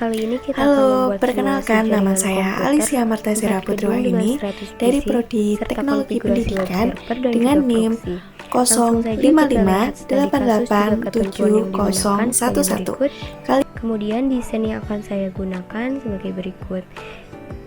Kali ini kita akan Halo, membuat perkenalkan simulasi nama jaringan saya komputer Alicia 4 Martasira gedung Putro dengan ini 100 dari PC, Prodi serta Teknologi konfigurasi web Pendidikan server dan dengan juga NIM proxy. Langsung saja kita lihat studi kasus juga ketentuan yang digunakan sebagai berikut. Kemudian desain yang akan saya gunakan sebagai berikut.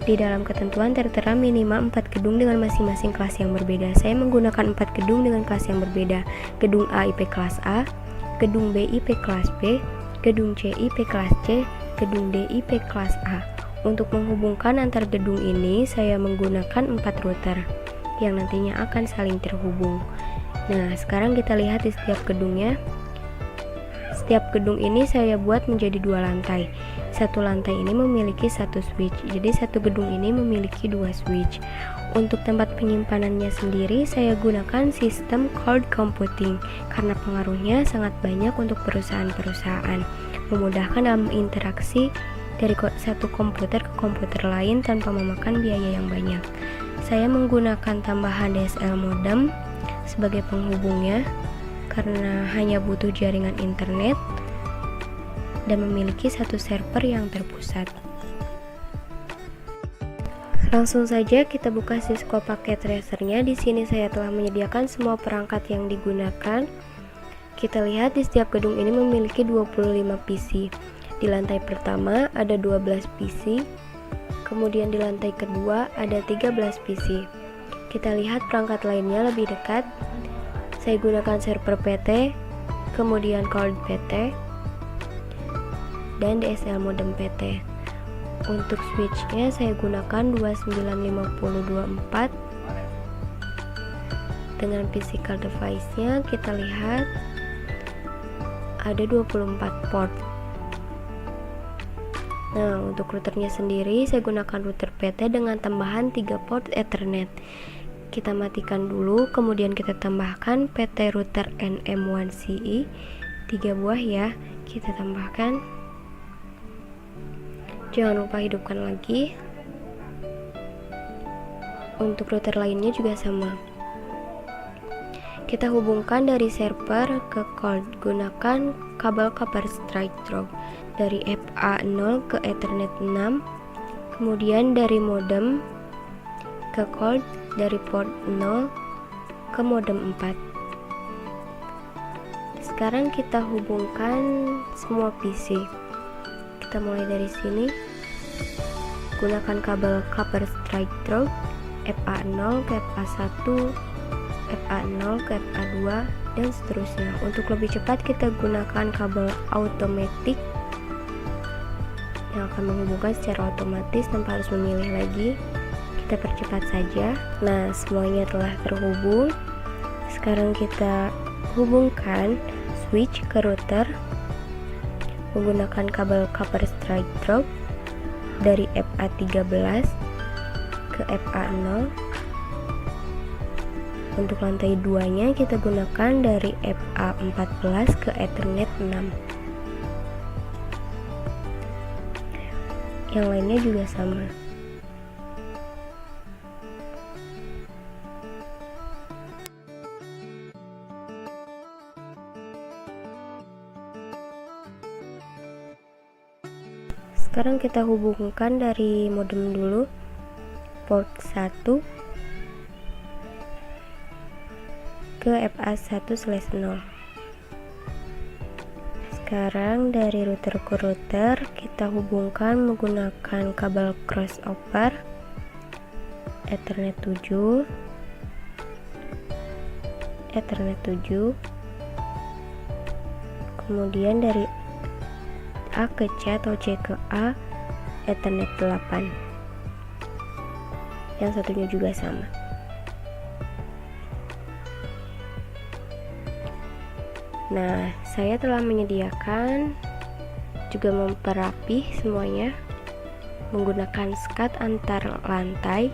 Di dalam ketentuan tertera minimal 4 gedung dengan masing-masing kelas yang berbeda. Saya menggunakan 4 gedung dengan kelas yang berbeda. Gedung A IP kelas A, gedung B IP kelas B, gedung C IP kelas C, gedung D IP kelas A. Untuk menghubungkan antar gedung ini, saya menggunakan 4 router yang nantinya akan saling terhubung. Nah, sekarang kita lihat di setiap gedungnya. Setiap gedung ini saya buat menjadi 2 lantai. Satu lantai ini memiliki 1 switch, jadi satu gedung ini memiliki 2 switch. Untuk tempat penyimpanannya sendiri, saya gunakan sistem cloud computing karena pengaruhnya sangat banyak untuk perusahaan-perusahaan, memudahkan dalam interaksi dari satu komputer ke komputer lain tanpa memakan biaya yang banyak. Saya menggunakan tambahan DSL modem sebagai penghubungnya karena hanya butuh jaringan internet dan memiliki satu server yang terpusat. Langsung saja kita buka Cisco Packet Tracer-nya. Di sini saya telah menyediakan semua perangkat yang digunakan. Kita lihat di setiap gedung ini memiliki 25 PC. Di lantai pertama ada 12 PC, kemudian di lantai kedua ada 13 PC. Kita lihat perangkat lainnya lebih dekat. Saya gunakan server PT, kemudian cloud PT, dan DSL modem PT. Untuk switchnya saya gunakan 29524. Dengan physical device-nya kita lihat ada 24 port. Nah, untuk routernya sendiri saya gunakan router PT dengan tambahan 3 port Ethernet. Kita matikan dulu, kemudian kita tambahkan PT router NM1CE 3 buah ya. Kita tambahkan. Jangan lupa hidupkan lagi. Untuk router lainnya juga sama. Kita hubungkan dari server ke cloud, gunakan kabel copper straight through dari FA0 ke Ethernet 6, kemudian dari modem ke cloud dari port 0 ke modem 4. Sekarang kita hubungkan semua PC. Kita mulai dari sini. Gunakan kabel copper straight through FA0 ke FA1, FA0 ke FA2, dan seterusnya. Untuk lebih cepat kita gunakan kabel automatic yang akan menghubungkan secara otomatis tanpa harus memilih lagi. Kita percepat saja. Nah, semuanya telah terhubung. Sekarang kita hubungkan switch ke router menggunakan kabel copper straight through dari FA13 ke FA0. Untuk lantai 2 nya kita gunakan dari FA14 ke Ethernet 6. Yang lainnya juga sama. Sekarang kita hubungkan dari modem dulu, port 1 ke FA1/0. Sekarang dari router ke router kita hubungkan menggunakan kabel crossover Ethernet 7, Ethernet 7, kemudian dari A ke C atau C ke A Ethernet 8. Yang satunya juga sama. Nah, saya telah menyediakan juga memperapih semuanya menggunakan SCAD antar lantai.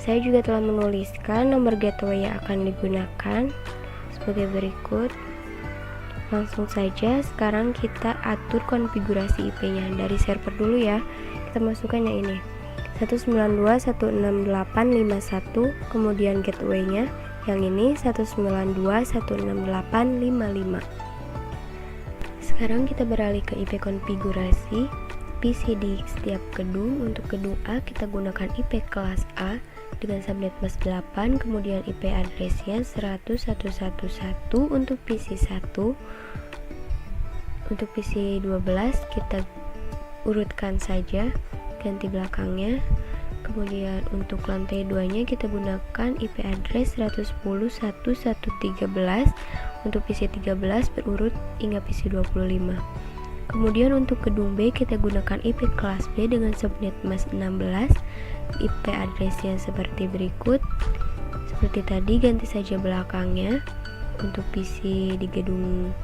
Saya juga telah menuliskan nomor gateway yang akan digunakan sebagai berikut. Langsung saja sekarang kita atur konfigurasi IP-nya dari server dulu ya. Kita masukkan yang ini 192.168.51, kemudian gateway-nya yang ini 192.168.55. Sekarang kita beralih ke IP konfigurasi PC di setiap gedung. Untuk gedung A kita gunakan IP kelas A dengan subnet mask 8, kemudian IP addressnya 100.111. Untuk PC 1, untuk PC 12 kita urutkan saja, ganti belakangnya. Kemudian untuk lantai 2 nya kita gunakan IP address 110.1.113. Untuk PC 13 berurut hingga PC 25. Kemudian untuk gedung B kita gunakan IP kelas B dengan subnet mask 16. IP addressnya seperti berikut. Seperti tadi, ganti saja belakangnya. Untuk PC di gedung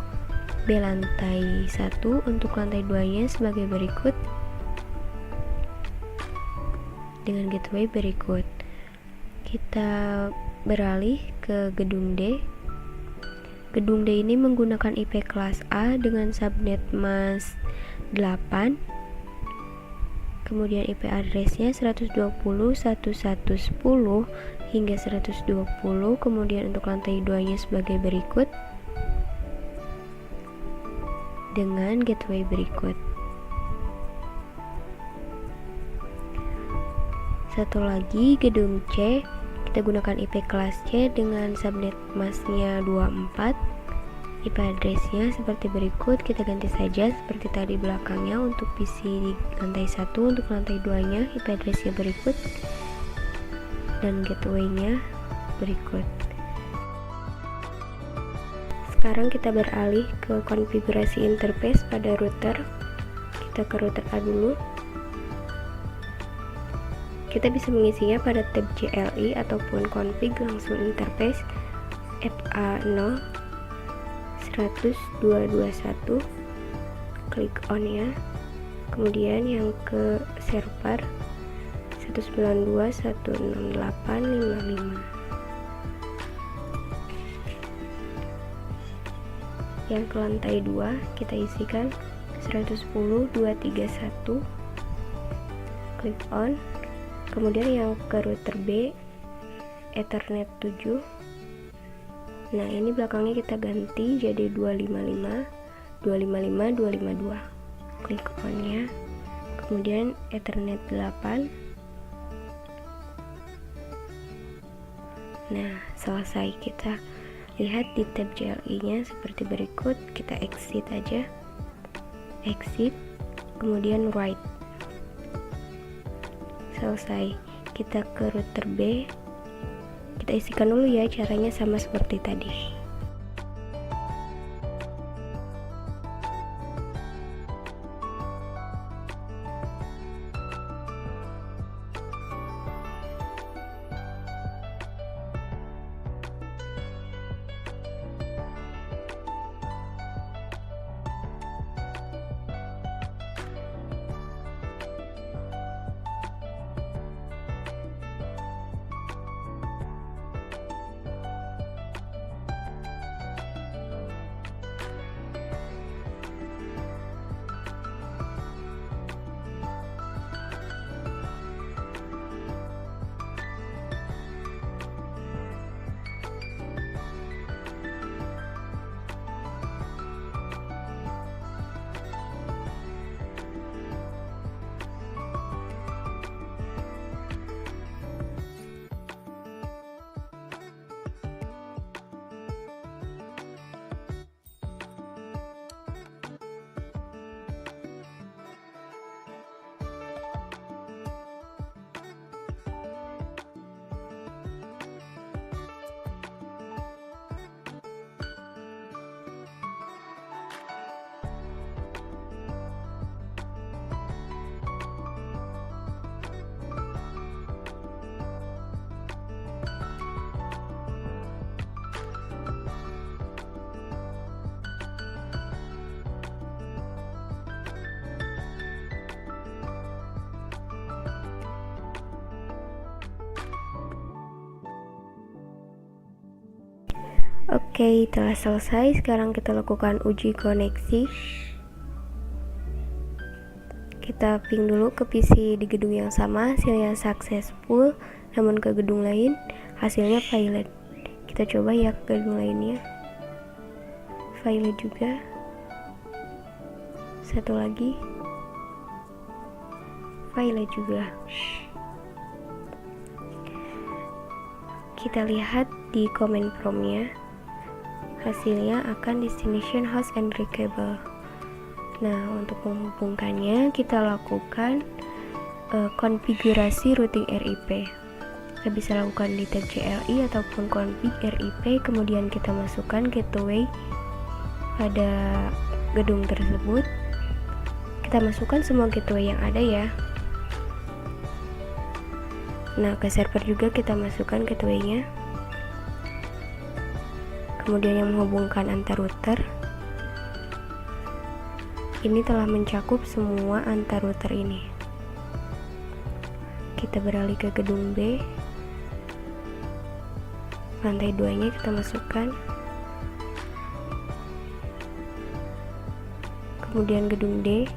B lantai 1, untuk lantai 2 nya sebagai berikut dengan gateway berikut. Kita beralih ke gedung D. Gedung D ini menggunakan IP kelas A dengan subnet mask 8, kemudian IP addressnya 120.1.110 hingga 120. Kemudian untuk lantai 2 nya sebagai berikut dengan gateway berikut. Satu lagi, gedung C kita gunakan IP kelas C dengan subnet masknya 24. IP addressnya seperti berikut, kita ganti saja seperti tadi belakangnya. Untuk PC di lantai 1, untuk lantai 2 nya IP addressnya berikut dan gateway-nya berikut. Sekarang kita beralih ke konfigurasi interface pada router. Kita ke router A dulu. Kita bisa mengisinya pada tab CLI ataupun config langsung interface FA0 100.221, klik on ya. Kemudian yang ke server 192.168.55. Yang ke lantai 2 kita isikan 110.231, klik on. Kemudian yang ke router B Ethernet 7. Nah, ini belakangnya kita ganti jadi 255.252. Klik on nya. Kemudian Ethernet 8. Nah, selesai. Kita lihat di tab CLI nya seperti berikut. Kita exit aja. Exit, kemudian write. Selesai. Kita ke router B. Kita isikan dulu ya, caranya sama seperti tadi. Oke, telah selesai. Sekarang kita lakukan uji koneksi. Kita ping dulu ke PC di gedung yang sama, hasilnya successful, namun ke gedung lain hasilnya failed. Kita coba ya ke gedung lainnya, failed juga. Satu lagi Violet juga. Kita lihat di command promptnya, hasilnya akan destination host and reachable. Nah, untuk menghubungkannya kita lakukan konfigurasi routing RIP. Kita bisa lakukan di tab CLI ataupun config RIP, kemudian kita masukkan gateway pada gedung tersebut. Kita masukkan semua gateway yang ada ya. Nah, ke server juga kita masukkan gateway-nya. Kemudian yang menghubungkan antar router. Ini telah mencakup semua antar router ini. Kita beralih ke gedung B. Lantai 2-nya kita masukkan. Kemudian gedung D.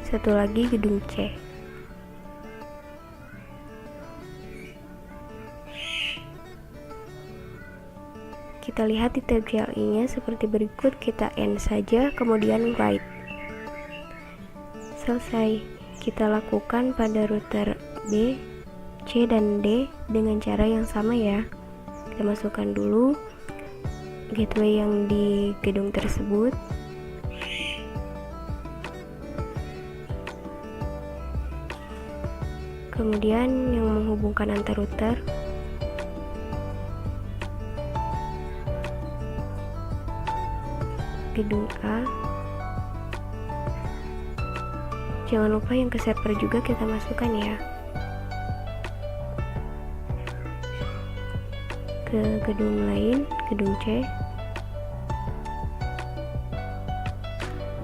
Satu lagi gedung C. Kita lihat di tab CLI-nya seperti berikut, kita end saja, kemudian write. Selesai. Kita lakukan pada router B, C, dan D dengan cara yang sama ya. Kita masukkan dulu gateway yang di gedung tersebut. Kemudian yang menghubungkan antar router. Gedung A. Jangan lupa yang ke server juga kita masukkan ya. Ke gedung lain, gedung C.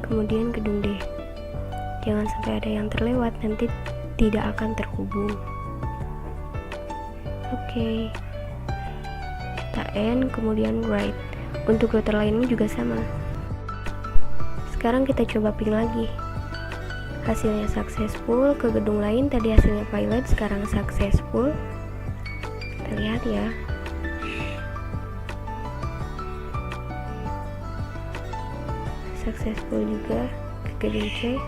Kemudian gedung D. Jangan sampai ada yang terlewat, nanti tidak akan terhubung. Oke. Kita end, kemudian write. Untuk router lainnya juga sama. Sekarang kita coba ping lagi. Hasilnya successful. Ke gedung lain tadi hasilnya Violet, sekarang successful. Kita lihat ya. Successful juga. Ke gedung C.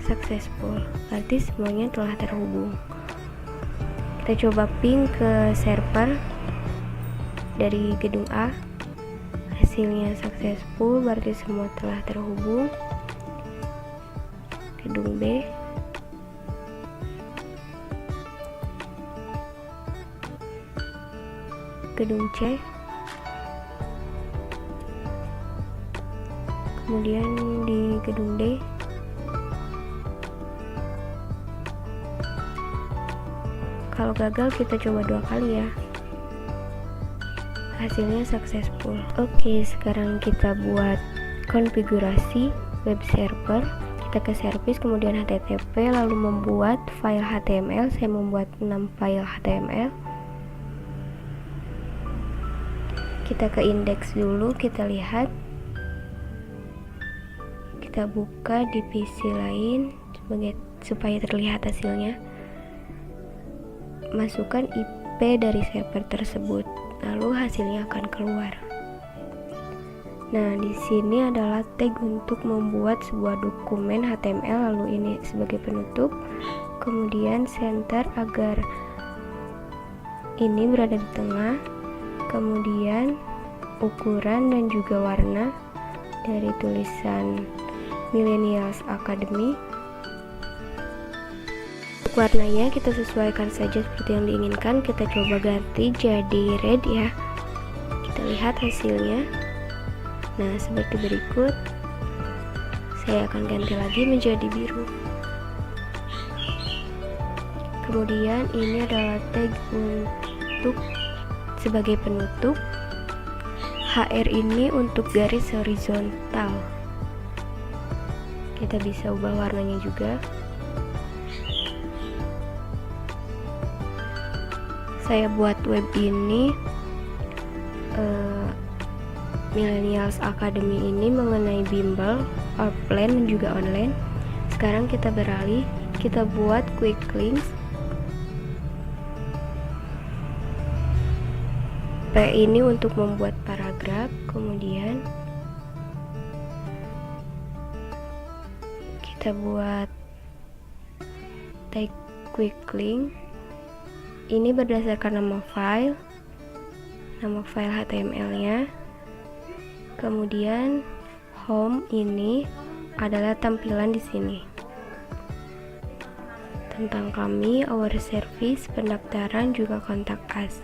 Successful. Berarti semuanya telah terhubung. Kita coba ping ke server dari gedung A. Hasilnya successful, berarti semua telah terhubung. Gedung B. Gedung C. Kemudian di gedung D. Kalau gagal kita coba 2 kali ya. Hasilnya successful. Oke, sekarang kita buat konfigurasi web server. Kita ke service, kemudian HTTP, lalu membuat file HTML. Saya membuat 6 file HTML. Kita ke index dulu, kita lihat. Kita buka di PC lain supaya terlihat hasilnya. Masukkan IP dari server tersebut, lalu hasilnya akan keluar. Nah, di sini adalah tag untuk membuat sebuah dokumen HTML, lalu ini sebagai penutup. Kemudian center agar ini berada di tengah. Kemudian ukuran dan juga warna dari tulisan Millennials Academy. Warnanya kita sesuaikan saja seperti yang diinginkan. Kita coba ganti jadi red ya. Kita lihat hasilnya. Nah, seperti berikut. Saya akan ganti lagi menjadi biru. Kemudian ini adalah tag untuk sebagai penutup. HR ini untuk garis horizontal. Kita bisa ubah warnanya juga. Saya buat web ini Millennials Academy ini mengenai bimbel, offline dan juga online. Sekarang kita beralih, kita buat quick links. P ini untuk membuat paragraf, kemudian kita buat tag quick link. Ini berdasarkan nama file HTML-nya. Kemudian home ini adalah tampilan di sini. Tentang kami, our service, pendaftaran, juga kontak us.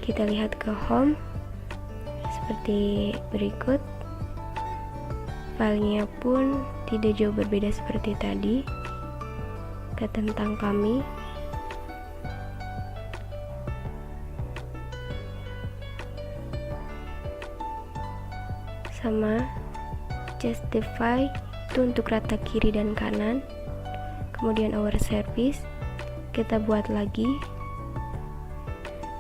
Kita lihat ke home seperti berikut. Filenya pun tidak jauh berbeda seperti tadi. Ke tentang kami, sama. Justify itu untuk rata kiri dan kanan. Kemudian our service kita buat lagi.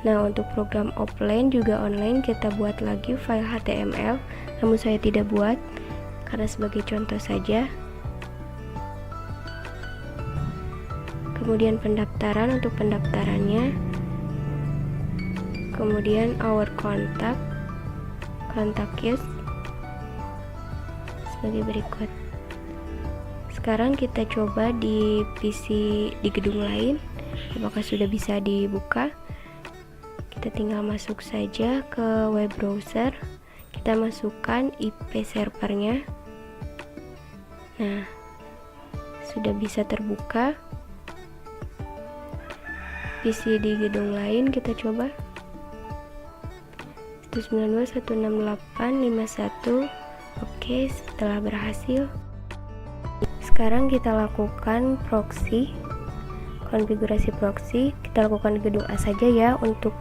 Nah, untuk program offline juga online kita buat lagi file HTML, namun saya tidak buat karena sebagai contoh saja. Kemudian pendaftaran, untuk pendaftarannya, kemudian our contact us sebagai berikut. Sekarang kita coba di PC di gedung lain, apakah sudah bisa dibuka. Kita tinggal masuk saja ke web browser, kita masukkan IP servernya. Nah, sudah bisa terbuka. PC di gedung lain kita coba 192.168.51. Oke, setelah berhasil, sekarang kita lakukan proxy, konfigurasi proxy. Kita lakukan di gedung A saja ya. Untuk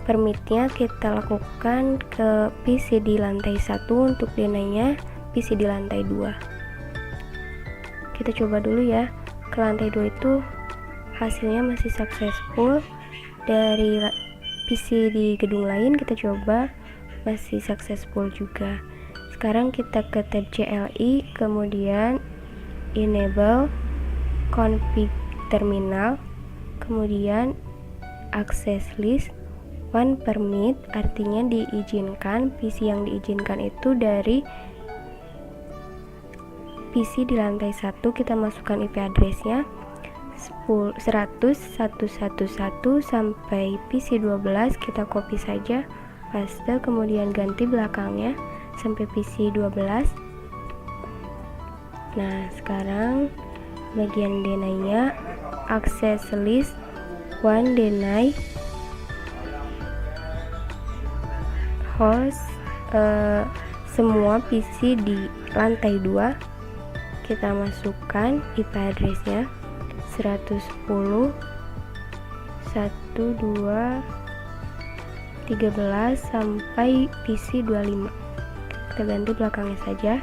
permitnya kita lakukan ke PC di lantai 1, untuk DNI-nya PC di lantai 2. Kita coba dulu ya, ke lantai 2 itu hasilnya masih successful. Dari PC di gedung lain kita coba masih successful juga. Sekarang kita ke tab CLI, kemudian enable config terminal, kemudian access list one permit, artinya diizinkan. PC yang diizinkan itu dari PC di lantai 1, kita masukkan IP addressnya 100.111 sampai PC 12, kita copy saja, paste, kemudian ganti belakangnya sampai PC 12. Nah, sekarang bagian deny-nya access list one deny host semua PC di lantai 2. Kita masukkan IP addressnya 110.1.2.13 sampai PC 25. Kita ganti belakangnya saja.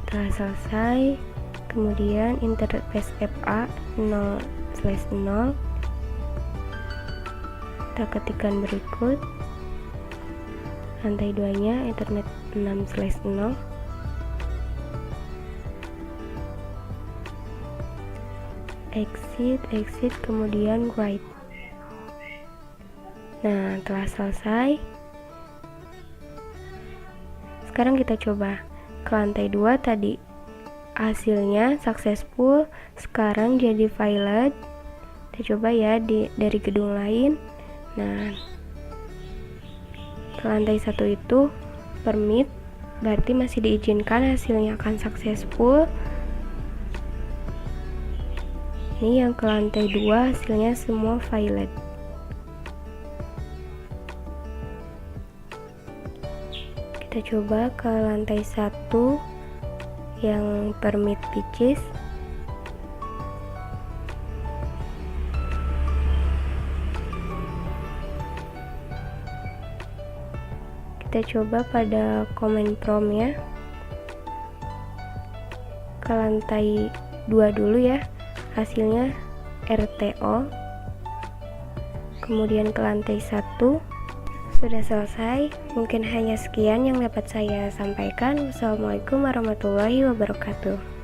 Setelah selesai, kemudian internet PSFA 0/0, kita ketikkan berikut. Lantai 2 nya internet 6/0, exit, kemudian write. Nah, telah selesai. Sekarang kita coba ke lantai 2. Tadi hasilnya successful, sekarang jadi valid. Kita coba ya dari gedung lain. Nah, ke lantai 1 itu permit, berarti masih diizinkan, hasilnya akan successful. Ini yang ke lantai 2 hasilnya semua valid. Kita coba ke lantai 1 yang permit pitches. Kita coba pada command prompt ya. Ke lantai 2 dulu ya, hasilnya RTO. Kemudian ke lantai 1. Sudah selesai. Mungkin hanya sekian yang dapat saya sampaikan. Wassalamualaikum warahmatullahi wabarakatuh.